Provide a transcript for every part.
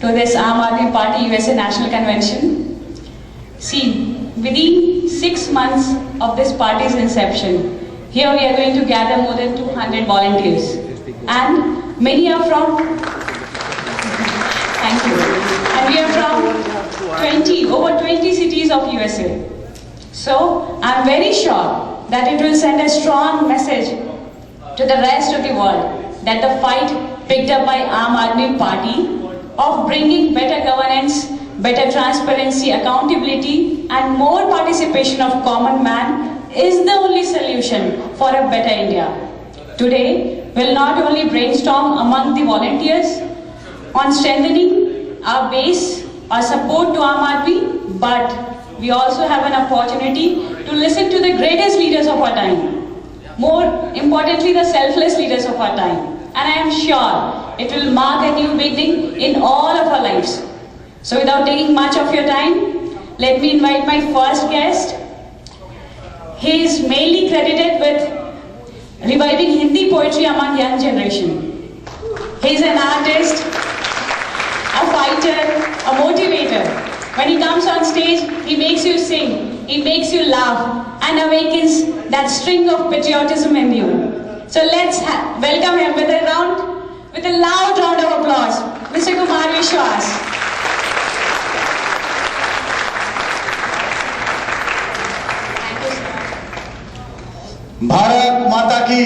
to this Aam Aadmi Party USA National Convention. See, within 6 months of this party's inception, here we are going to gather more than 200 volunteers, and many are from, thank you, and we are from over 20 cities of USA. So, I'm very sure that it will send a strong message to the rest of the world that the fight picked up by Aam Aadmi Party of bringing better governance, better transparency, accountability and more participation of common man is the only solution for a better India. Today, we'll not only brainstorm among the volunteers on strengthening our base, our support to Aam Aadmi, but we also have an opportunity to listen to the greatest leaders of our time. More importantly, the selfless leaders of our time. And I am sure it will mark a new beginning in all of our lives. So without taking much of your time, let me invite my first guest. He is mainly credited with reviving Hindi poetry among young generation. He is an artist, a fighter, a motivator. When he comes on stage, he makes you sing, he makes you laugh and awakens that string of patriotism in you. So let's welcome him with a loud round of applause, Mr. Kumar Vishwas. Bharat माता की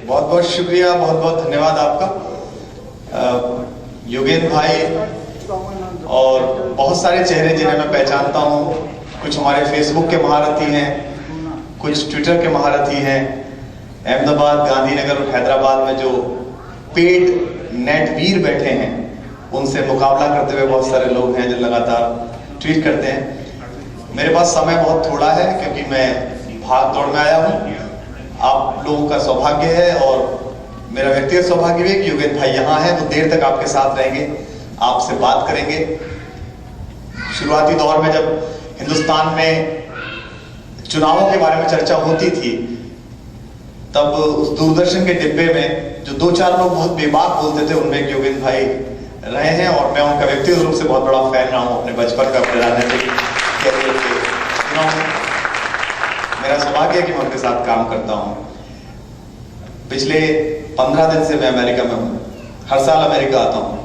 बहुत बहुत शुक्रिया, बहुत बहुत धन्यवाद आपका योगेंद्र भाई, और बहुत सारे चेहरे जिन्हें मैं पहचानता हूँ। कुछ हमारे फेसबुक के महारथी हैं, कुछ ट्विटर के महारथी हैं। अहमदाबाद, गांधीनगर और हैदराबाद में जो पेड नेट वीर बैठे हैं, उनसे मुकाबला करते हुए बहुत सारे लोग हैं जो लगातार ट्वीट करते हैं। मेरे पास समय बहुत थोड़ा है क्योंकि मैं भाग दौड़ में आया हूँ। आप लोगों का सौभाग्य है और मेरा व्यक्तिगत सौभाग्य भी है कि योगेंद्र भाई यहाँ हैं, वो देर तक आपके साथ रहेंगे, आपसे बात करेंगे। शुरुआती दौर में जब हिंदुस्तान में चुनावों के बारे में चर्चा होती थी, तब उस दूरदर्शन के डिब्बे में जो 2-4 लोग बहुत बेबाक बोलते थे, उनमें एक योगेंद्र भाई रहे हैं और मैं उनका व्यक्तिगत रूप से बहुत बड़ा फैन रहा हूँ अपने बचपन का, अपने राजनीतिक कैरियर के। मेरा सौभाग्य है कि मैं उनके साथ काम करता हूँ। पिछले 15 दिन से मैं अमेरिका में हूँ। हर साल अमेरिका आता हूँ।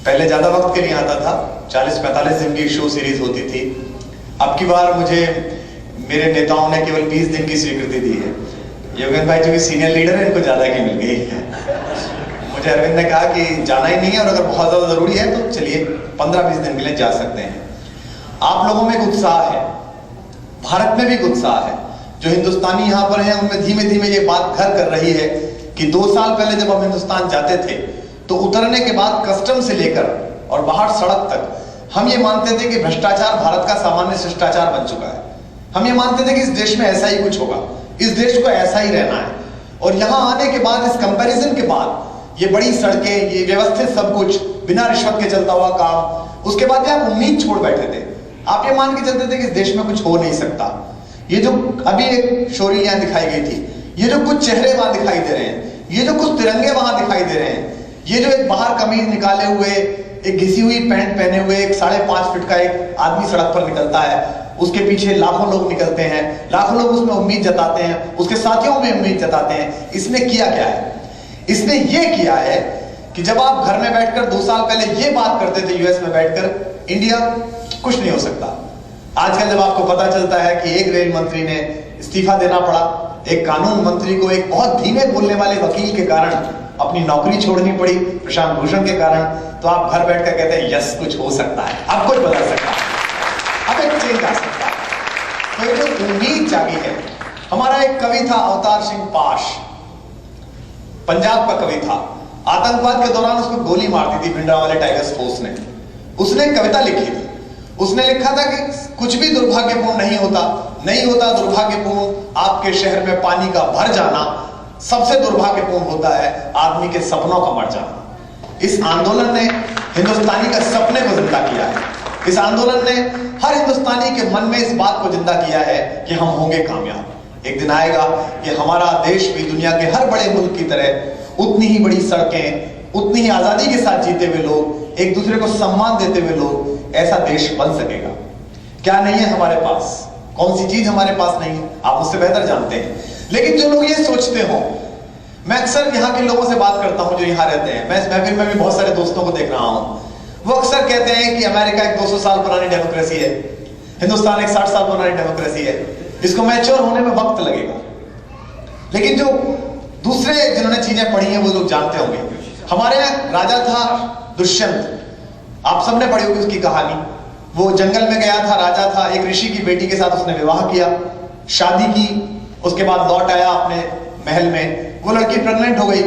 पहले ज्यादा वक्त के लिए आता था, 40-45 दिन की शो सीरीज होती थी। अब की बार मुझे मेरे नेताओं ने केवल 20 दिन की स्वीकृति दी है। योगेंद्र भाई जो कि सीनियर लीडर है, इनको ज्यादा की मिल गई है। मुझे अरविंद ने कहा कि जाना ही नहीं है और अगर बहुत ज्यादा जरूरी है तो चलिए 15-20 दिन के लिए जा सकते हैं। आप लोगों में एक उत्साह है, भारत में भी एक उत्साह है। जो हिंदुस्तानी यहाँ पर हैं उनमें धीमे धीमे ये बात घर कर रही है कि 2 साल पहले जब हम हिंदुस्तान जाते थे तो उतरने के बाद कस्टम से लेकर और बाहर सड़क तक हम ये मानते थे कि भ्रष्टाचार भारत का सामान्य शिष्टाचार बन चुका है। हम ये मानते थे कि इस देश में ऐसा ही कुछ होगा, इस देश को ऐसा ही रहना है। और यहाँ आने के बाद, इस कंपैरिजन के बाद, ये बड़ी सड़कें, ये व्यवस्थित सब कुछ, बिना रिश्वत के चलता हुआ काम, उसके बाद आप उम्मीद छोड़ बैठे थे। आप ये मान के चलते थे कि इस देश में कुछ हो नहीं सकता। ये जो अभी एक शोरी यहाँ दिखाई गई थी, ये जो कुछ चेहरे वहां दिखाई दे रहे हैं, ये जो कुछ तिरंगे वहां दिखाई दे रहे हैं, ये जो एक बाहर कमीज निकाले हुए, एक घिसी हुई पैंट पहने हुए एक 5.5 फीट का एक आदमी सड़क पर निकलता है, उसके पीछे लाखों लोग निकलते हैं, लाखों लोग उसमें उम्मीद जताते हैं, उसके साथियों में उम्मीद जताते हैं। इसने किया क्या है? इसने ये किया है कि जब आप घर में बैठकर 2 साल पहले ये बात करते थे यूएस में बैठकर, इंडिया कुछ नहीं हो सकता, आजकल जब आपको पता चलता है कि एक रेल मंत्री ने इस्तीफा देना पड़ा, एक कानून मंत्री को एक बहुत धीमे बोलने वाले वकील के कारण अपनी नौकरी छोड़नी पड़ी, प्रशांत भूषण के कारण, तो आप घर बैठकर कहते हैं यस कुछ हो सकता है, अब कुछ बदल सकता है, अब एक चेंज आ सकता है। तो ये जो उम्मीद जागी है, हमारा एक कवि था अवतार सिंह पाश, पंजाब का कवि था। आतंकवाद के दौरान उसको गोली मार दी थी भिंडरांवाले टाइगर्स फोर्स ने। उसने कविता लिखी थी, उसने लिखा था कि कुछ भी दुर्भाग्यपूर्ण नहीं होता, नहीं होता दुर्भाग्यपूर्ण आपके शहर में पानी का भर जाना, सबसे दुर्भाग्यपूर्ण होता है आदमी के सपनों का मर जाना। इस आंदोलन ने हिंदुस्तानी का सपने को जिंदा किया है। इस आंदोलन ने हर हिंदुस्तानी के मन में इस बात को जिंदा किया है कि हम होंगे कामयाब। एक दिन आएगा कि हमारा देश भी दुनिया के हर बड़े मुल्क की तरह उतनी ही बड़ी सड़कें, उतनी ही आजादी के साथ जीते हुए लोग, एक दूसरे को सम्मान देते हुए लोग, ऐसा देश बन सकेगा। क्या नहीं है हमारे पास? कौन सी चीज हमारे पास नहीं है? आप मुझसे बेहतर जानते हैं। लेकिन जो लोग ये सोचते हो, मैं अक्सर यहाँ के लोगों से बात करता हूँ जो यहाँ रहते हैं, मैं इस महफिल में भी बहुत सारे दोस्तों को देख रहा हूँ, वो अक्सर कहते हैं कि अमेरिका एक 200 साल पुरानी डेमोक्रेसी है, हिंदुस्तान एक 60 साल पुरानी डेमोक्रेसी है, इसको मैच्योर होने में वक्त लगेगा। लेकिन जो दूसरे जिन्होंने चीजें पढ़ी हैं वो लोग जानते होंगे। हमारे यहाँ राजा था दुष्यंत, आप सबने पढ़ी होगी उसकी कहानी। वो जंगल में गया था, राजा था, एक ऋषि की बेटी के साथ उसने विवाह किया, शादी की, उसके बाद लौट आया अपने महल में, वो लड़की प्रेग्नेंट हो गई।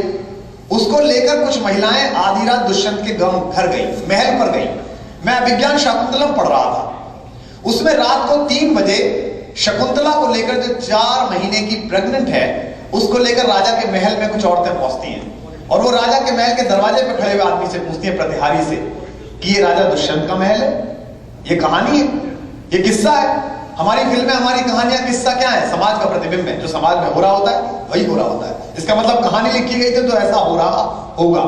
उसको लेकर कुछ महिलाएं आधी रात दुष्यंत के घर गई, महल पर गई। मैं विज्ञान शाकुंतलम पढ़ रहा था, उसमें रात को 3 बजे शकुंतला को लेकर जो 4 महीने की प्रेग्नेंट है, उसको लेकर राजा के महल में कुछ औरतें पहुंचती हैं और वो राजा के महल के दरवाजे पर खड़े हुए आदमी से पूछती हैं, प्रतिहारी से, कि ये राजा दुष्यंत का महल है? ये कहानी है, ये किस्सा है। हमारी फिल्में, हमारी कहानियां किस्सा क्या है? समाज का प्रतिबिंब है। जो समाज में हो रहा होता है वही हो रहा होता है। इसका मतलब कहानी लिखी गई थी तो ऐसा हो रहा होगा।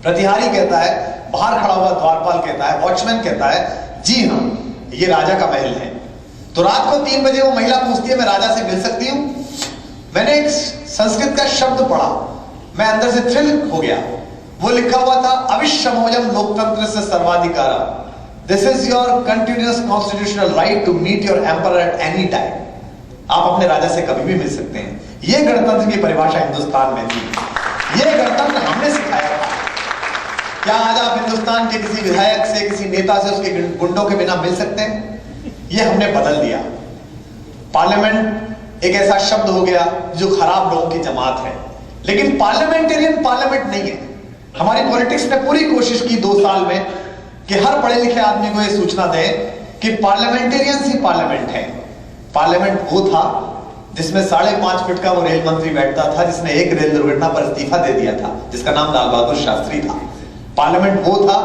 प्रतिहारी कहता है, बाहर खड़ा हुआ द्वारपाल कहता है, वॉचमैन कहता है, जी हाँ, ये राजा का महल है। तो रात को 3 बजे वो महिला पूछती है, मैं राजा से मिल सकती हूं? मैंने एक संस्कृत का शब्द पढ़ा, मैं अंदर से थ्रिल हो गया। वो लिखा हुआ था, अविश्वमोजम लोकतंत्र से सर्वाधिकारा, this is your continuous constitutional right to meet your emperor at any time. आप अपने राजा से कभी भी मिल सकते हैं। ये गणतंत्र की परिभाषा हिंदुस्तान में थी, ये गणतंत्र हमने सिखाया था। क्या आज आप हिंदुस्तान के किसी विधायक से, किसी नेता से उसके गुंडों के बिना मिल सकते हैं? ये हमने बदल दिया। पार्लियामेंट एक ऐसा शब्द हो गया जो खराब लोगों की जमात है, लेकिन पार्लियामेंटेरियन पार्लियामेंट नहीं है। हमारी पॉलिटिक्स ने पूरी कोशिश की 2 साल में कि हर पढ़े लिखे आदमी को यह सूचना दे कि पार्लियामेंटेरियंस ही पार्लियामेंट है। पार्लियामेंट वो था जिसमें 5.5 फीट का वो रेल मंत्री बैठता था, जिसने एक रेल दुर्घटना पर इस्तीफा दे दिया था, जिसका नाम लाल बहादुर शास्त्री था। पार्लियामेंट वो था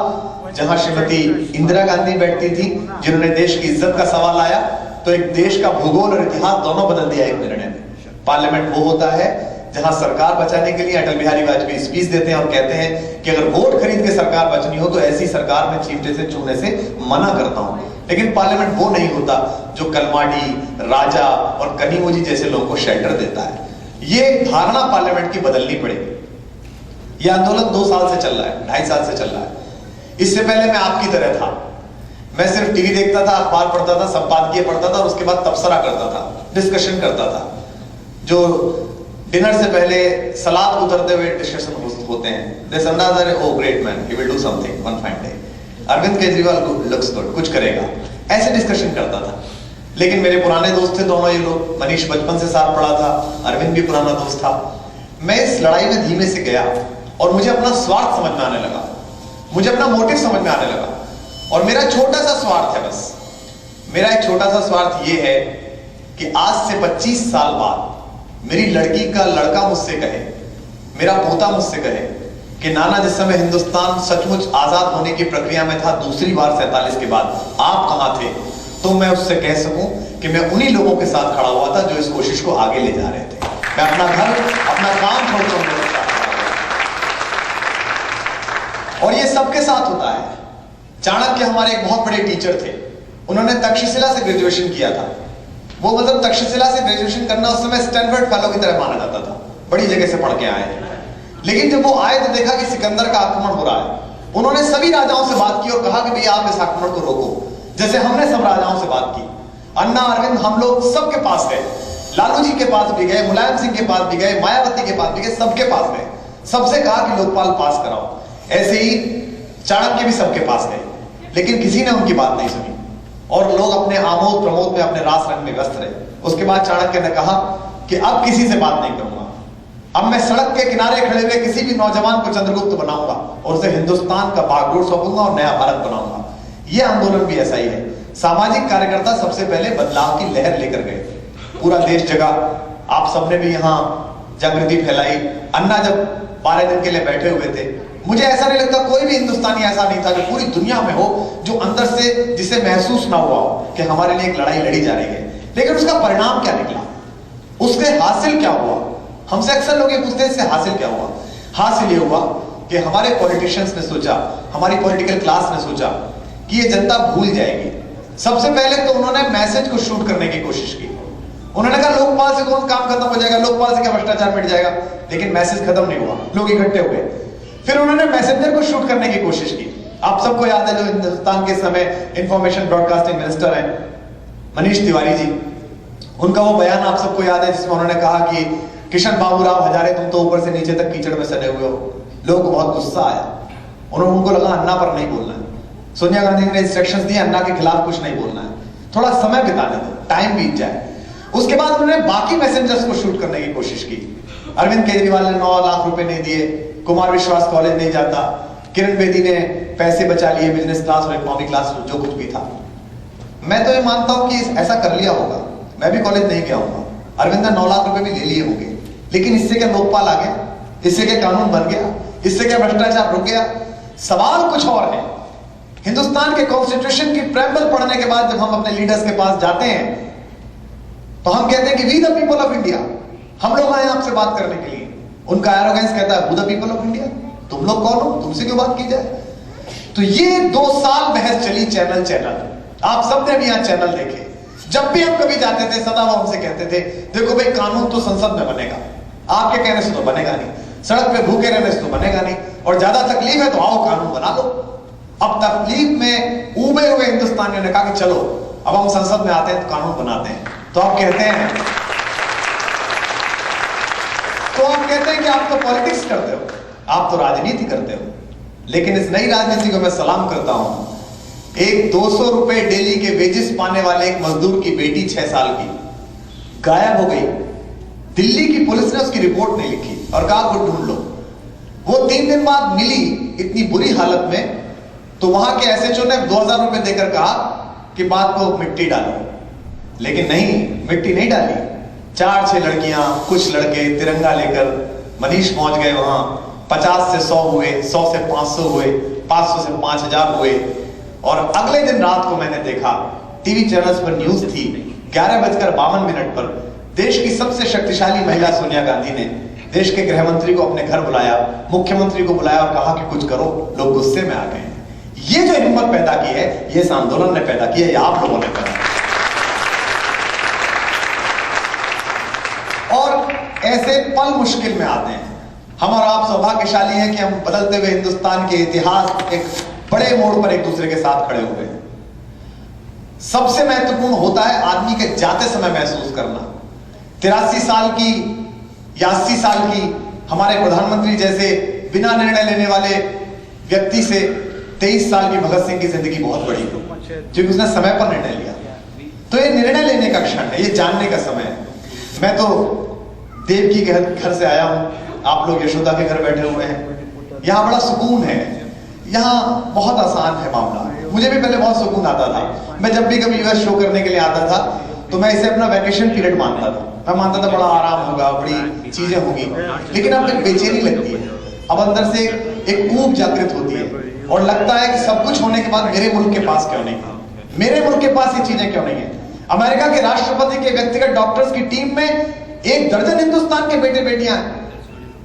जहां श्रीमती इंदिरा गांधी बैठती थी, जिन्होंने देश की इज्जत का सवाल आया तो एक देश का भूगोल और इतिहास दोनों बदल दिया एक निर्णय में। पार्लियामेंट वो होता है जहां सरकार बचाने के लिए अटल बिहारी वाजपेयी स्पीच देते हैं और कहते हैं कि अगर वोट खरीद के सरकार बचनी हो तो ऐसी सरकार में चीमटे से छूने से मना करता हूं। लेकिन पार्लियामेंट वो नहीं होता जो कलमाडी, राजा और कनीमोजी जैसे लोगों को शेल्टर देता है। ये धारणा पार्लियामेंट की बदलनी पड़ेगी। यह आंदोलन 2 साल से चल रहा है, 2.5 साल से चल रहा है। इससे पहले मैं आपकी तरह था, मैं सिर्फ टीवी देखता था, अखबार पढ़ता था, संपादकीय पढ़ता था और उसके बाद तबसरा करता था, डिस्कशन करता था। जो डिनर से पहले सलाद उतरते हुए डिस्कशन होते हैं, दिस अंदाजा है, oh great man, he will do something one fine day, Arvind Kejriwal looks good, कुछ करेगा, ऐसे डिस्कशन करता था। लेकिन मेरे पुराने दोस्त थे दोनों ये लोग, मनीष बचपन से साथ पढ़ा था, अरविंद भी पुराना दोस्त था। मैं इस लड़ाई में धीमे से गया और मुझे अपना स्वार्थ समझ में आने लगा, मुझे अपना मोटिव समझ में आने लगा। और मेरा छोटा सा स्वार्थ है, बस मेरा एक छोटा सा स्वार्थ ये है कि आज से 25 साल बाद मेरी लड़की का लड़का मुझसे कहे, मेरा पोता मुझसे कहे कि नाना जिस समय हिंदुस्तान सचमुच आजाद होने की प्रक्रिया में था, दूसरी बार 47 के बाद, आप कहां थे? तो मैं उससे कह सकूं कि मैं उन्हीं लोगों के साथ खड़ा हुआ था जो इस कोशिश को आगे ले जा रहे थे। मैं अपना घर, अपना काम छोड़कर उनके साथ खड़ा हुआ। और ये सबके साथ होता है। चाणक्य हमारे एक बहुत बड़े टीचर थे, उन्होंने तक्षशिला से ग्रेजुएशन किया था। वो मतलब तक्षशिला से ग्रेजुएशन करना उस समय स्टैनफोर्ड फेलो की तरह माना जाता था, बड़ी जगह से पढ़ के आए। लेकिन जब वो आए तो देखा कि सिकंदर का आक्रमण हो रहा है। उन्होंने सभी राजाओं से बात की और कहा कि भैया आप इस आक्रमण को रोको, जैसे हमने सब राजाओं से बात की। अन्ना, अरविंद, हम लोग सबके पास गए, लालू जी के पास भी गए, मुलायम सिंह के पास भी गए, मायावती के पास भी गए, सबके पास गए, सबसे कहा कि लोकपाल पास कराओ। ऐसे ही चाणक्य भी सबके पास गए, लेकिन किसी ने उनकी बात नहीं सुनी और लोग अपने आमोद प्रमोद में, अपने रास रंग में व्यस्त रहे। उसके बाद चाणक्य ने कहा कि अब किसी से बात नहीं करूंगा, अब मैं सड़क के किनारे खड़े हुए किसी भी नौजवान को चंद्रगुप्त बनाऊंगा और उसे हिंदुस्तान का बागडोर सौंपूंगा और नया भारत बनाऊंगा। यह आंदोलन भी ऐसा ही है। सामाजिक कार्यकर्ता सबसे पहले बदलाव की लहर लेकर गए, पूरा देश जगा। आप सबने भी यहाँ जागृति फैलाई। अन्ना जब 12 दिन के लिए बैठे हुए थे, मुझे ऐसा नहीं लगता कोई भी हिंदुस्तानी ऐसा नहीं था जो पूरी दुनिया में हो जो अंदर से जिसे महसूस ना हुआ हो कि हमारे लिए एक लड़ाई लड़ी जा रही है। लेकिन उसका परिणाम क्या निकला, उसके हासिल क्या हुआ? हमसे अक्सर लोग ये पूछते हैं इससे हासिल क्या हुआ। हासिल ये हुआ कि हमारे पॉलिटिशियंस ने सोचा, हमारी पॉलिटिकल क्लास ने सोचा कि ये जनता भूल जाएगी। सबसे पहले तो उन्होंने मैसेज को शूट करने की कोशिश की। उन्होंने कहा लोकपाल से कौन काम खत्म हो जाएगा, लोकपाल से क्या भ्रष्टाचार मिट जाएगा, लेकिन मैसेज खत्म नहीं हुआ, लोग इकट्ठे हुए। फिर उन्होंने मैसेंजर को शूट करने की कोशिश की। आप सबको याद है जो हिंदुस्तान के समय इंफॉर्मेशन ब्रॉडकास्टिंग मिनिस्टर हैं मनीष तिवारी जी, उनका वो बयान आप सबको याद है जिसमें उन्होंने कहा कि किशन बाबूराव हजारे तुम तो ऊपर से नीचे तक कीचड़ में सने हुए हो। लोगों को बहुत गुस्सा आया, उनको लगा अन्ना पर नहीं बोलना है। सोनिया गांधी ने इंस्ट्रक्शंस दिए अन्ना के खिलाफ कुछ नहीं बोलना है, थोड़ा समय बिताने दो, टाइम बीत जाए। उसके बाद उन्होंने बाकी मैसेंजर्स को शूट करने की कोशिश की। अरविंद केजरीवाल ने 9 लाख रुपए नहीं दिए, कुमार विश्वास कॉलेज नहीं जाता, किरण बेदी ने पैसे बचा लिए बिजनेस क्लास और इकोनॉमी क्लास जो कुछ भी था। मैं तो ये मानता हूं कि ऐसा कर लिया होगा, मैं भी कॉलेज नहीं गया हूं, अरविंद ने 9 लाख रुपए भी ले लिए होंगे, लेकिन इससे क्या लोकपाल आ गया, इससे क्या कानून बन गया, इससे क्या भ्रष्टाचार रुक गया? सवाल कुछ और है। हिंदुस्तान के कॉन्स्टिट्यूशन की प्रेम्बल पढ़ने के बाद जब हम अपने लीडर्स के पास जाते हैं तो हम कहते हैं कि we the people of India, हम लोग आए आपसे बात करने के लिए। उनका एरोगेंस कहता है who the people of India, तुम लोग कौन हो, तुमसे क्यों बात की जाए? तो ये 2 साल बहस चली चैनल। आप सबने भी यहाँ चैनल देखे। जब भी हम कभी जाते थे सदा वो हमसे कहते थे देखो भाई कानून तो संसद में बनेगा, आपके कहने से तो बनेगा नहीं, सड़क पे भूखे रहने से तो बनेगा नहीं, और ज्यादा तकलीफ है तो आओ कानून बना लो। अब तकलीफ में उबे हुए हिंदुस्तानियों ने कहा कि चलो अब हम संसद में आते हैं तो कानून बनाते हैं। तो आप कहते हैं कि आप तो पॉलिटिक्स करते हो, आप तो राजनीति करते हो। लेकिन इस नई राजनीति को मैं सलाम करता हूं। एक 200 रुपए डेली के वेजेस पाने वाले एक मजदूर की बेटी 6 साल की गायब हो गई। दिल्ली की पुलिस ने उसकी रिपोर्ट नहीं लिखी और कहा खुद ढूंढ लो। वो 3 दिन बाद मिली इतनी बुरी हालत में, तो वहां के एसएचओ ने 2000 रुपए देकर कहा कि बात को मिट्टी डालो, लेकिन नहीं, मिट्टी नहीं डाली। 4-6 लड़कियां, कुछ लड़के तिरंगा लेकर मनीष पहुंच गए वहां। 50 से 100 हुए, 100 से 500 हुए, 500 से 5000 हुए। और अगले दिन रात को मैंने देखा टीवी चैनल्स पर न्यूज थी 11:52 पर देश की सबसे शक्तिशाली महिला सोनिया गांधी ने देश के गृह मंत्री को अपने घर बुलाया, मुख्यमंत्री को बुलाया और कहा कि कुछ करो, लोग गुस्से में आ गए। ये जो हिम्मत पैदा की है ये इस आंदोलन ने पैदा की है, ये आप लोगों ने पैदा की। और ऐसे पल मुश्किल में आते हैं। हम और आप सौभाग्यशाली हैं कि हम बदलते हुए हिंदुस्तान के इतिहास एक बड़े मोड़ पर एक दूसरे के साथ खड़े हुए हैं। सबसे महत्वपूर्ण होता है आदमी के जाते समय महसूस करना। 83 साल की या 80 साल की हमारे प्रधानमंत्री जैसे बिना निर्णय लेने वाले व्यक्ति से 23 साल की भगत सिंह की जिंदगी बहुत बड़ी हो, क्योंकि उसने समय पर निर्णय लिया। तो ये निर्णय लेने का क्षण है, ये जानने का समय है। मैं तो देवकी के घर से आया हूं, आप लोग यशोदा के घर बैठे हुए हैं। यहाँ बड़ा सुकून है, यहाँ बहुत आसान है मामला। मुझे भी पहले बहुत सुकून आता था। मैं जब भी कभी यूएस शो करने के लिए आता था तो मैं इसे अपना वैकेशन पीरियड मानता था। मैं मानता था बड़ा आराम होगा, बड़ी चीजें होंगी, लेकिन अब एक बेचैनी लगती है। अब अंदर से एक ऊब जागृत होती है और लगता है कि सब कुछ होने के बाद मेरे मुल्क के पास क्यों नहीं, मेरे मुल्क के पास ये चीजें क्यों नहीं है। अमेरिका के राष्ट्रपति के व्यक्तिगत डॉक्टर्स की टीम में 1 दर्जन हिंदुस्तान के बेटे बेटियां हैं।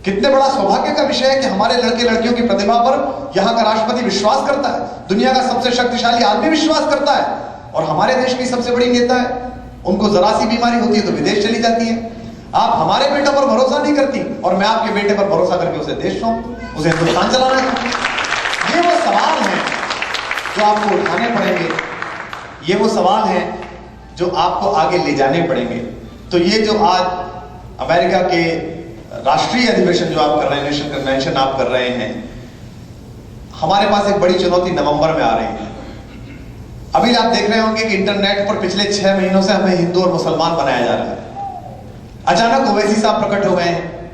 कितने बड़ा सौभाग्य का विषय है कि हमारे लड़के लड़कियों की प्रतिभा पर यहाँ का राष्ट्रपति विश्वास करता है, दुनिया का सबसे शक्तिशाली आदमी विश्वास करता है। और हमारे देश की सबसे बड़ी नेता है, उनको जरा सी बीमारी होती है तो विदेश चली जाती है। आप हमारे बेटे पर भरोसा नहीं करती और मैं आपके बेटे पर भरोसा करके उसे देश सौंप दूं, उसे हिंदुस्तान चलाना है। ये वो सवाल है जो आपको उठाने पड़ेंगे, ये वो सवाल है जो आपको आगे ले जाने पड़ेंगे। तो ये जो आज अमेरिका के राष्ट्रीय अधिवेशन जो आप कर रहे हैं, नेशनल कन्वेंशन आप कर रहे हैं, हमारे पास एक बड़ी चुनौती नवंबर में आ रही है। अभी आप देख रहे होंगे कि इंटरनेट पर पिछले 6 महीनों से हमें हिंदू और मुसलमान बनाया जा रहा है। अचानक ओवैसी साहब प्रकट हो गए हैं,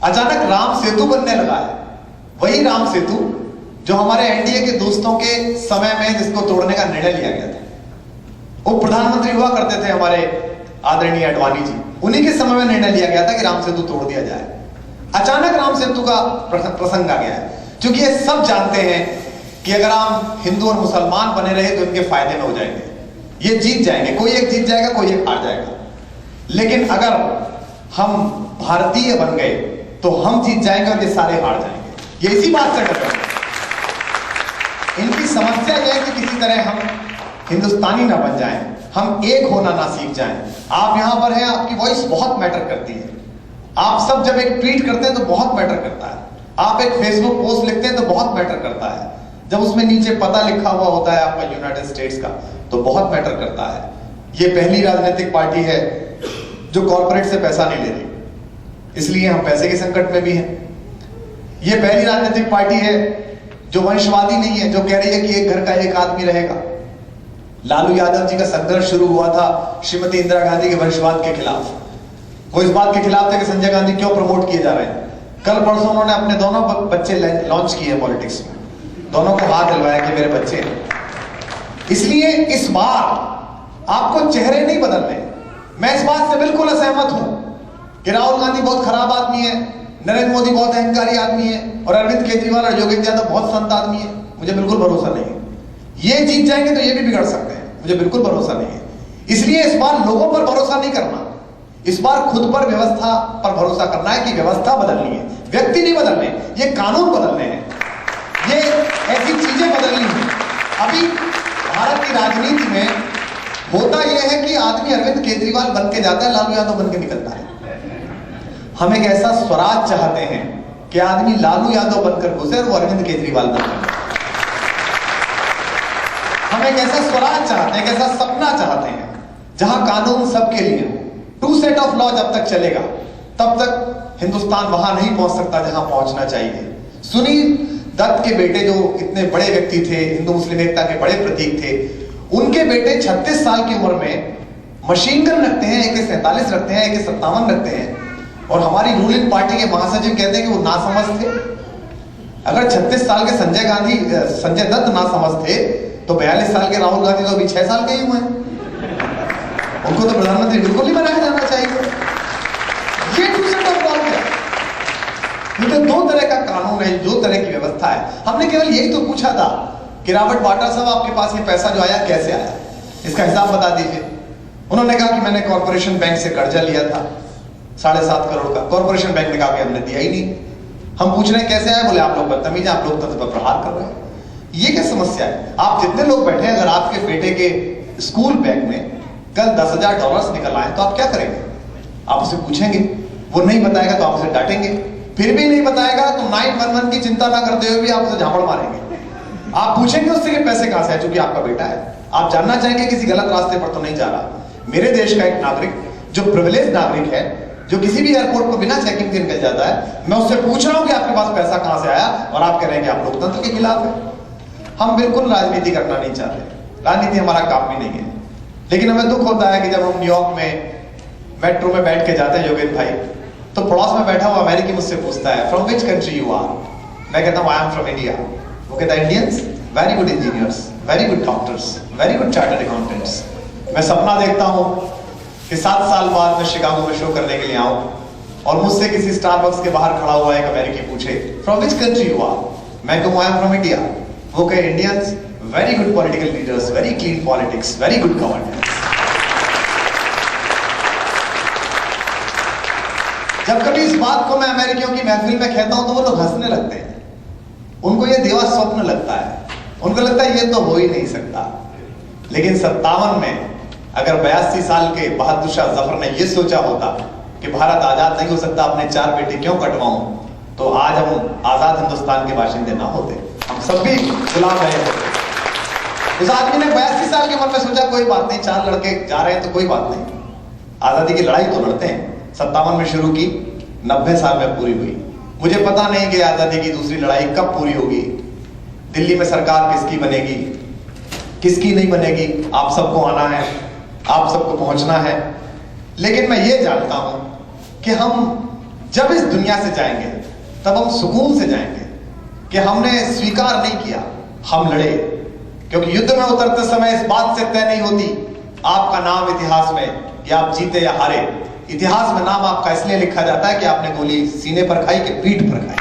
अचानक राम सेतु बनने लगा है। वही राम सेतु जो हमारे एनडीए के दोस्तों के समय में जिसको तोड़ने का निर्णय लिया गया था, वो प्रधानमंत्री हुआ करते थे हमारे आदरणीय अडवाणी जी, उन्हीं के समय में निर्णय लिया गया था कि राम सेतु तोड़ दिया जाए। अचानक राम सेतु का प्रसंग आ गया है, क्योंकि ये सब जानते हैं कि अगर हम हिंदू और मुसलमान बने रहे तो इनके फायदे में हो जाएंगे, ये जीत जाएंगे, कोई एक जीत जाएगा, कोई एक हार जाएगा। लेकिन अगर हम भारतीय बन गए तो हम जीत जाएंगे और ये सारे हार जाएंगे। ये इसी बात से डरते हैं। इनकी समस्या यह है कि किसी तरह हम हिंदुस्तानी ना बन जाएं, हम एक होना ना सीख जाएं। आप यहां पर हैं, आपकी वॉइस बहुत मैटर करती है। आप सब जब एक ट्वीट करते हैं तो बहुत मैटर करता है। आप एक फेसबुक पोस्ट लिखते हैं तो बहुत मैटर करता है। जब उसमें नीचे पता लिखा हुआ होता है आपका यूनाइटेड स्टेट्स का, तो बहुत मैटर करता है। ये पहली राजनीतिक पार्टी है जो कॉर्पोरेट से पैसा नहीं ले रही, इसलिए हम पैसे के संकट में भी हैं। ये पहली राजनीतिक पार्टी है जो वंशवादी नहीं है, जो कह रही है कि एक घर का एक आदमी रहेगा। लालू यादव जी का संघर्ष शुरू हुआ था श्रीमती इंदिरा गांधी के वंशवाद के खिलाफ। वो इस बात के खिलाफ थे कि संजय गांधी क्यों प्रमोट किए जा रहे हैं। कल परसों उन्होंने अपने दोनों बच्चे लॉन्च किए हैं पॉलिटिक्स में, दोनों को हाथ दिलवाया कि मेरे बच्चे हैं। इसलिए इस बार आपको चेहरे नहीं बदलने। मैं इस बात से बिल्कुल असहमत हूं कि राहुल गांधी बहुत खराब आदमी है, नरेंद्र मोदी बहुत अहंकारी आदमी है और अरविंद केजरीवाल और योगी यादव बहुत संत आदमी है। मुझे बिल्कुल भरोसा नहीं है। ये जीत जाएंगे तो ये भी बिगड़ सकते हैं, मुझे बिल्कुल भरोसा नहीं है। इसलिए इस बार लोगों पर भरोसा नहीं करना, इस बार खुद पर, व्यवस्था पर भरोसा करना है कि व्यवस्था बदलनी है, व्यक्ति नहीं बदलने, ये कानून बदलने हैं, ये ऐसी चीजें बदलनी है। अभी भारत की राजनीति में होता यह है कि आदमी अरविंद केजरीवाल बन के जाता है, लालू यादव बन के निकलता है। हम एक ऐसा स्वराज चाहते हैं कि आदमी लालू यादव बनकर घुसे और वो अरविंद केजरीवाल बनकर। हम एक ऐसा स्वराज चाहते हैं, एक ऐसा सपना चाहते हैं जहां कानून सबके लिए हो। टू सेट ऑफ लॉ जब तक चलेगा तब तक हिंदुस्तान वहां नहीं पहुंच सकता जहां पहुंचना चाहिए। सुनील दत्त के बेटे जो इतने बड़े व्यक्ति थे, हिंदू मुस्लिम एकता के बड़े प्रतीक थे, उनके बेटे 36 साल की उम्र में मशीन गन रखते हैं, AK-47 रखते हैं, AK-57 रखते हैं, और हमारी रूलिंग पार्टी के महासचिव कहते हैं कि वो नासमझ थे। अगर 36 साल के संजय दत्त नासमझ थे तो 42 साल के राहुल गांधी तो अभी 6 साल के ही हुए हैं। उनको तो प्रधानमंत्री बिल्कुल नहीं बनाया जाना चाहिए। ये टू सेट ऑफ लॉ है। ये तो दो तरह का कानून है, दो तरह की व्यवस्था है। हमने केवल यही तो पूछा था कि रॉबर्ट वाड्रा साहब, आपके पास ये पैसा जो आया कैसे आया, इसका हिसाब बता दीजिए। उन्होंने कहा कि मैंने कॉर्पोरेशन बैंक से कर्जा लिया था 7.5 करोड़ का। कॉर्पोरेशन बैंक ने कहा कि हमने दिया ही नहीं। हम पूछ रहे हैं कैसे आया, बोले आप लोग बदतमीज हैं, आप लोकतंत्र पर प्रहार कर रहे हैं। ये क्या समस्या है? आप जितने लोग बैठे हैं, अगर आपके बेटे के स्कूल बैग में कल $10,000 निकल आए तो आप क्या करेंगे? आप उसे पूछेंगे, वो नहीं बताएगा तो आप उसे डांटेंगे, फिर भी नहीं बताएगा तो 911 की चिंता ना करते हुए भी आप उसे झापड़ मारेंगे। आप पूछेंगे उससे कि पैसे कहां से आए, चूंकि आपका बेटा है। आप जानना चाहेंगे किसी गलत रास्ते पर तो नहीं जा रहा। मेरे देश का एक नागरिक जो प्रिविलेज नागरिक है, जो किसी भी एयरपोर्ट को बिना चेकिंग के निकल जाता है, मैं उससे पूछ रहा हूं कि आपके पास पैसा कहां से आया, और आप कह रहे हैं कि आप लोकतंत्र के खिलाफ है। हम बिल्कुल राजनीति करना नहीं चाहते, राजनीति हमारा काम भी नहीं है। लेकिन हमें दुख होता है कि जब हम न्यूयॉर्क में मेट्रो में बैठ के जाते हैं योगेश भाई, तो पड़ोस में बैठा हुआ अमेरिकी मुझसे पूछता है from which country you are. मैं कहता हूं आई एम फ्रॉम इंडिया। वो कहता है Indians, very good engineers, very good doctors, very good chartered accountants. मैं सपना देखता हूं कि 7 साल बाद मैं शिकागो में शो करने के लिए आऊं और मुझसे किसी स्टारबक्स के बाहर खड़ा हुआ एक अमेरिकी पूछे from which country you are. मैं कहूं आई एम फ्रॉम इंडिया। वो कहे Indians, very good political leaders, very clean politics, very good governance. जब कभी इस बात को मैं अमेरिकियों की महफिल में कहता हूं तो वो लोग हंसने लगते हैं। उनको ये देवा स्वप्न लगता है, उनको लगता है ये तो हो ही नहीं सकता। लेकिन 57 में अगर 82 साल के बहादुर शाह जफर ने ये सोचा होता कि भारत आजाद नहीं हो सकता, अपने 4 बेटे क्यों कटवाऊं, तो आज हम आजाद हिंदुस्तान के बाशिंदे ना होते, हम सब भी गुलाम रहे होते। उस आदमी ने 82 साल की उम्र में सोचा कोई बात नहीं, 4 लड़के जा रहे हैं तो कोई बात नहीं, आजादी की लड़ाई तो लड़ते हैं। 57 में शुरू की, 90 साल में पूरी हुई। मुझे पता नहीं कि आजादी की दूसरी लड़ाई कब पूरी होगी, दिल्ली में सरकार किसकी बनेगी, किसकी नहीं बनेगी, आप सबको आना है, आप सबको पहुंचना है। लेकिन मैं ये जानता हूं कि हम जब इस दुनिया से जाएंगे तब हम सुकून से जाएंगे कि हमने स्वीकार नहीं किया, हम लड़े। क्योंकि युद्ध में उतरते समय इस बात से तय नहीं होती आपका नाम इतिहास में, या आप जीते या हारे। इतिहास में नाम आपका इसलिए लिखा जाता है कि आपने गोली सीने पर खाई कि पीठ पर खाई।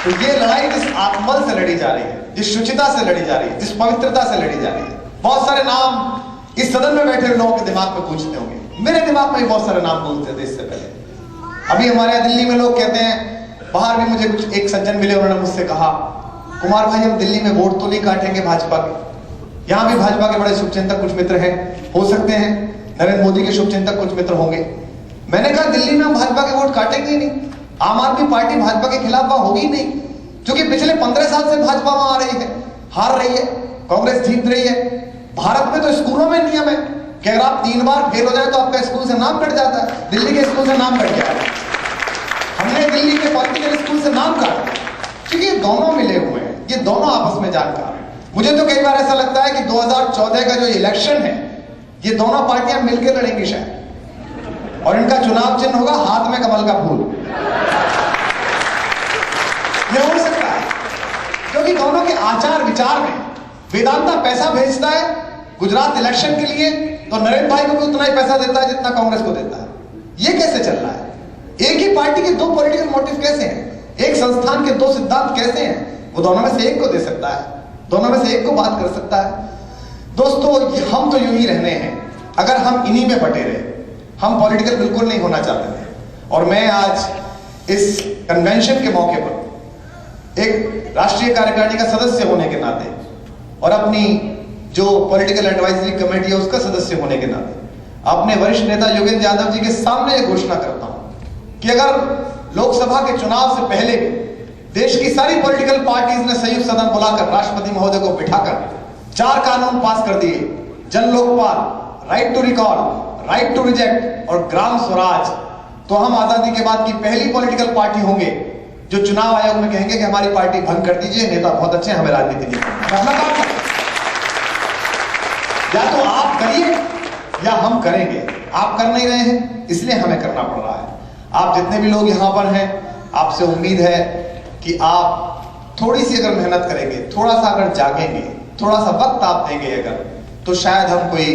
तो ये लड़ाई जिस आत्मबल से लड़ी जा रही है, जिस शुचिता से लड़ी जा रही है, जिस पवित्रता से लड़ी जा रही है। बहुत सारे नाम इस सदन में बैठे लोगों के दिमाग में पूछते होंगे, मेरे दिमाग में भी बहुत सारे नाम पूछते थे इससे पहले। अभी हमारे यहाँ दिल्ली में लोग कहते हैं, बाहर भी मुझे कुछ एक सज्जन मिले, उन्होंने मुझसे कहा, कुमार भाई हम दिल्ली में वोट तो नहीं काटेंगे भाजपा के, यहाँ भी भाजपा के बड़े शुभचिंतक कुछ मित्र हैं, हो सकते हैं नरेंद्र मोदी के शुभचिंतक कुछ मित्र होंगे। मैंने कहा दिल्ली में हम भाजपा के वोट काटेंगे ही नहीं, आम आदमी पार्टी भाजपा के खिलाफ वहां होगी नहीं, क्योंकि पिछले 15 साल से भाजपा वहां आ रही है, हार रही है, कांग्रेस जीत रही है। भारत में तो स्कूलों में नियम है कि अगर आप 3 बार फेल हो जाए तो आपका स्कूल से नाम कट जाता है। दिल्ली के स्कूल से नाम कट गया, हमने दिल्ली के पॉलिटिकल स्कूल से नाम काटा, क्योंकि ये दोनों मिले हुए हैं, ये दोनों आपस में जानकार हैं। मुझे तो कई बार ऐसा लगता है कि 2014 का जो इलेक्शन है, ये दोनों पार्टियां मिलकर लड़ेंगी शायद, और इनका चुनाव चिन्ह होगा हाथ में कमल का फूल। ये हो सकता है, क्योंकि दोनों के आचार विचार में, वेदांता पैसा भेजता है गुजरात इलेक्शन के लिए, तो नरेंद्र भाई को भी उतना ही पैसा देता है जितना कांग्रेस को देता है। ये कैसे चल रहा है? एक ही पार्टी के 2 पॉलिटिकल मोटिव कैसे हैं? एक संस्थान के 2 सिद्धांत कैसे हैं? वो दोनों में से एक को दे सकता है, दोनों में से एक को बात कर सकता है। दोस्तों, हम तो यूं ही रहने हैं अगर हम इन्हीं में बटे रहे। हम पॉलिटिकल बिल्कुल नहीं होना चाहते थे, और मैं आज इस कन्वेंशन के मौके पर एक राष्ट्रीय कार्यकारिणी का सदस्य होने के नाते और अपनी जो पॉलिटिकल एडवाइजरी कमेटी है उसका सदस्य होने के नाते अपने वरिष्ठ नेता योगेंद्र यादव जी के सामने यह घोषणा करता हूं कि अगर लोकसभा के चुनाव से पहले देश की सारी पॉलिटिकल पार्टीज ने संयुक्त सदन बुलाकर राष्ट्रपति महोदय को बिठाकर 4 कानून पास कर दिए, Jan Lokpal, right to recall, right to reject और ग्राम स्वराज, तो हम आजादी के बाद की पहली पॉलिटिकल पार्टी होंगे जो चुनाव आयोग में कहेंगे कि हमारी पार्टी भंग कर दीजिए, नेता बहुत अच्छे हैं, हमें राजनीति नहीं करनी। या तो आप करिए या हम करेंगे। आप कर नहीं रहे हैं, इसलिए हमें करना पड़ रहा है। आप जितने भी लोग यहां पर हैं, आपसे उम्मीद है कि आप थोड़ी सी अगर मेहनत करेंगे, थोड़ा सा अगर जागेंगे, थोड़ा सा वक्त आप देंगे अगर, तो शायद हम कोई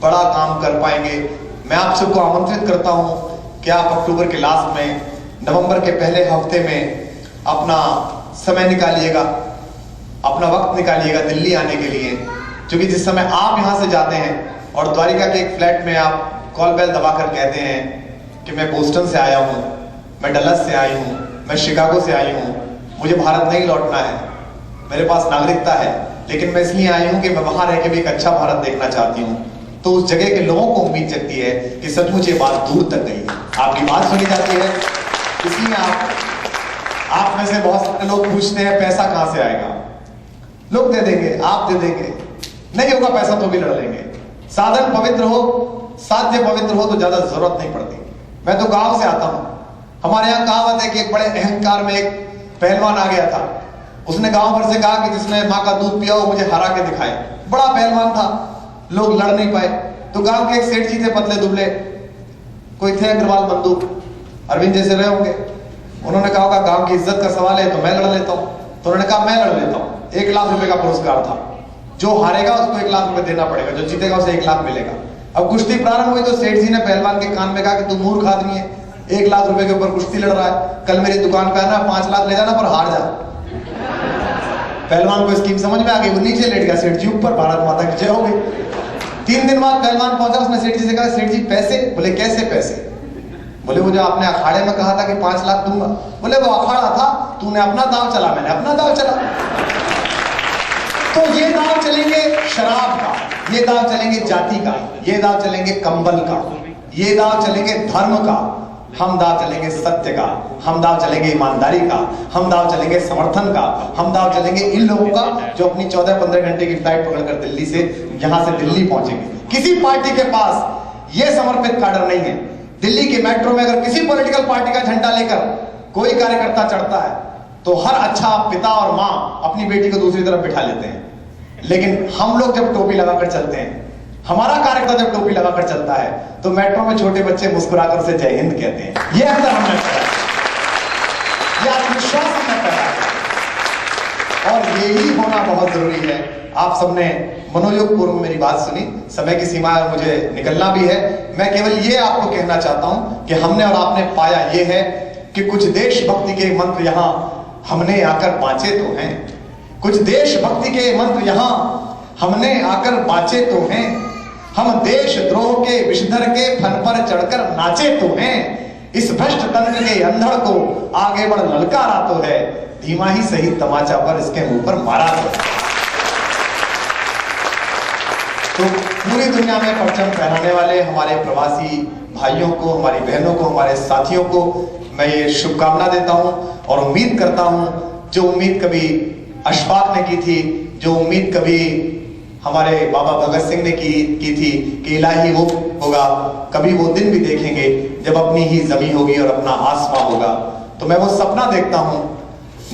बड़ा काम कर पाएंगे। मैं आप सबको आमंत्रित करता हूं कि आप अक्टूबर के लास्ट में, नवंबर के पहले हफ्ते में अपना समय निकालिएगा, अपना वक्त निकालिएगा दिल्ली आने के लिए, क्योंकि जिस समय आप यहां से जाते हैं और द्वारिका के एक फ्लैट में आप कॉल बेल दबाकर कहते हैं कि मैं बोस्टन से आया हूं, मैं डलस से आई हूं, मैं शिकागो से आई हूं, मुझे भारत नहीं लौटना है, मेरे पास नागरिकता है, लेकिन मैं इसलिए आई हूं कि मैं वहां रह के भी एक अच्छा भारत देखना चाहती हूं, तो उस जगह के लोगों को उम्मीद जगती है कि सचमुच ये बात दूर तक गई है, आपकी बात सुनी जाती है। इसलिए आप में से बहुत सारे लोग पूछते हैं पैसा कहां से आएगा? लोग दे देंगे, आप दे देंगे, नहीं होगा पैसा तो भी लड़ लेंगे। साधन पवित्र हो, साध्य पवित्र हो तो ज्यादा जरूरत नहीं पड़ती। मैं तो गांव से आता हूं, हमारे यहाँ कहावत है कि एक बड़े अहंकार में एक पहलवान आ गया था, उसने गांव भर से कहा कि जिसने माँ का दूध पिया वो मुझे हरा के दिखाए। बड़ा पहलवान था, लोग लड़ नहीं पाए, तो गांव के एक सेठ जी थे, पतले दुबले, कोई थे अग्रवाल बंधु, अरविंद जैसे रहे होंगे। उन्होंने कहा होगा गांव की इज्जत का सवाल है तो मैं लड़ लेता हूं, तो उन्होंने कहा मैं लड़ लेता हूं। 1 लाख रुपए का पुरस्कार था, जो हारेगा उसको 1 लाख रुपए देना पड़ेगा, जो जीतेगा उसे 1 लाख मिलेगा। अब कुश्ती प्रारंभ हुई तो सेठ जी ने पहलवान के कान में कहा कि तू मूर्ख आदमी है, 1 लाख रुपए के ऊपर कुश्ती लड़ रहा है, कल मेरी दुकान पे आना, 5 लाख ले जाना पर हार जा। पहलवान को स्कीम समझ में आ गई, वो नीचे लेट गया, सेठ जी ऊपर, भारत माता की जय हो गई। 3 दिन बाद पहलवान पहुंचा, उसने सेठ जी से कहा सेठ जी पैसे? बोले कैसे पैसे? बोले वो जो आपने अखाड़े में कहा था कि 5 लाख दूंगा। बोले वो अखाड़ा था, तूने अपना दांव चला, मैंने अपना दांव चला। तो ये दांव चलेंगे शराब का, ये दांव चलेंगे जाति का, ये दांव चलेंगे कंबल का, ये दांव चलेंगे धर्म का, हम दांव चलेंगे सत्य का, हम दांव चलेंगे ईमानदारी का, हम दांव चलेंगे समर्थन का, हम दांव चलेंगे इन लोगों का जो अपनी 14-15 घंटे की फ्लाइट पकड़कर दिल्ली से, यहां से दिल्ली पहुंचेंगे। किसी पार्टी के पास ये समर्पित काडर नहीं है। दिल्ली के मेट्रो में अगर किसी पॉलिटिकल पार्टी का झंडा लेकर कोई कार्यकर्ता चढ़ता है तो हर अच्छा पिता और मां अपनी बेटी को दूसरी तरफ बिठा लेते हैं, लेकिन हम लोग जब टोपी लगाकर चलते हैं, हमारा कार्यकर्ता जब टोपी लगाकर चलता है, तो मेट्रो में छोटे बच्चे मुस्कुराकर उसे जय हिंद कहते हैं। ये अंतर हमने किया, ये आत्मविश्वास हमने पैदा किया, और यही होना बहुत जरूरी है। आप सबने मनोयोग पूर्व मेरी बात सुनी, समय की सीमा है, मुझे निकलना भी है। मैं केवल ये आपको कहना चाहता हूं कि हमने और आपने पाया ये है कि कुछ देशभक्ति के मंत्र यहां हमने आकर बांचे तो हैं, कुछ देशभक्ति के मंत्र यहां हमने आकर बांचे तो हैं, हम देशद्रोह के विषधर के फन पर चढ़कर नाचे तो हैं। इस भ्रष्ट तंत्र के अंधड़ को आगे बढ़ ललकारा तो है, धीमा ही सही तमाचा पर इसके मुंह पर मारा तो पूरी दुनिया में परचम फहराने वाले हमारे प्रवासी भाइयों को, हमारी बहनों को, हमारे साथियों को मैं ये शुभकामना देता हूं और उम्मीद करता हूं, जो उम्मीद कभी अशफाक ने की थी, जो उम्मीद कभी हमारे बाबा भगत सिंह ने की थी कि इलाही वो होगा, कभी वो दिन भी देखेंगे जब अपनी ही जमी होगी और अपना आसमां होगा। तो मैं वो सपना देखता हूं,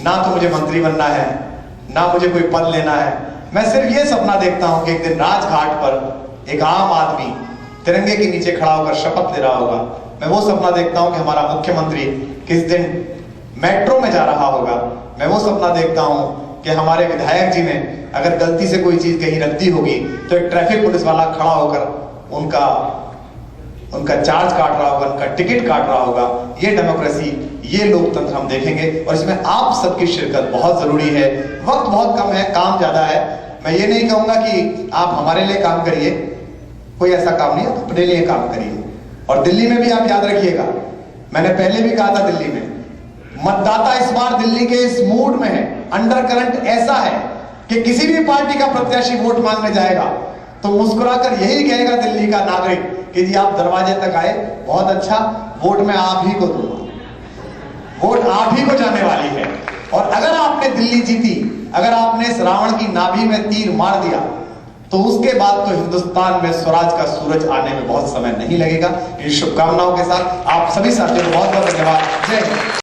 ना तो मुझे मंत्री बनना है, ना मुझे कोई पद लेना है, मैं सिर्फ ये सपना देखता हूं कि एक दिन राजघाट पर एक आम आदमी तिरंगे के नीचे खड़ा होकर शपथ ले रहा होगा। मैं वो सपना देखता हूं कि हमारा मुख्यमंत्री किस दिन मेट्रो में जा रहा होगा। मैं वो सपना देखता हूं कि हमारे विधायक जी ने अगर गलती से कोई चीज कहीं रख दी होगी तो एक ट्रैफिक पुलिस वाला खड़ा होकर उनका चार्ज काट रहा होगा, उनका टिकट काट रहा होगा। ये डेमोक्रेसी, ये लोकतंत्र हम देखेंगे और इसमें आप सबकी शिरकत बहुत जरूरी है। वक्त बहुत कम है, काम ज्यादा है। मैं ये नहीं कहूंगा कि आप हमारे लिए काम करिए, कोई ऐसा काम नहीं है, तो अपने लिए काम करिए। और दिल्ली में भी आप याद रखिएगा, मैंने पहले भी कहा था, दिल्ली में मतदाता इस बार दिल्ली के इस मूड में है, अंडर करंट ऐसा है कि किसी भी पार्टी का प्रत्याशी वोट मांगने जाएगा तो मुस्कुराकर यही कहेगा दिल्ली का नागरिक कि जी आप दरवाजे तक आए, बहुत अच्छा, वोट मैं आप ही को दूंगा, वोट आप ही को जाने वाली है। और अगर आपने दिल्ली जीती, अगर आपने इस रावण की नाभि में तीर मार दिया, तो उसके बाद तो हिंदुस्तान में स्वराज का सूरज आने में बहुत समय नहीं लगेगा। इन शुभकामनाओं के साथ आप सभी साथियों को बहुत बहुत धन्यवाद। जय हिंद।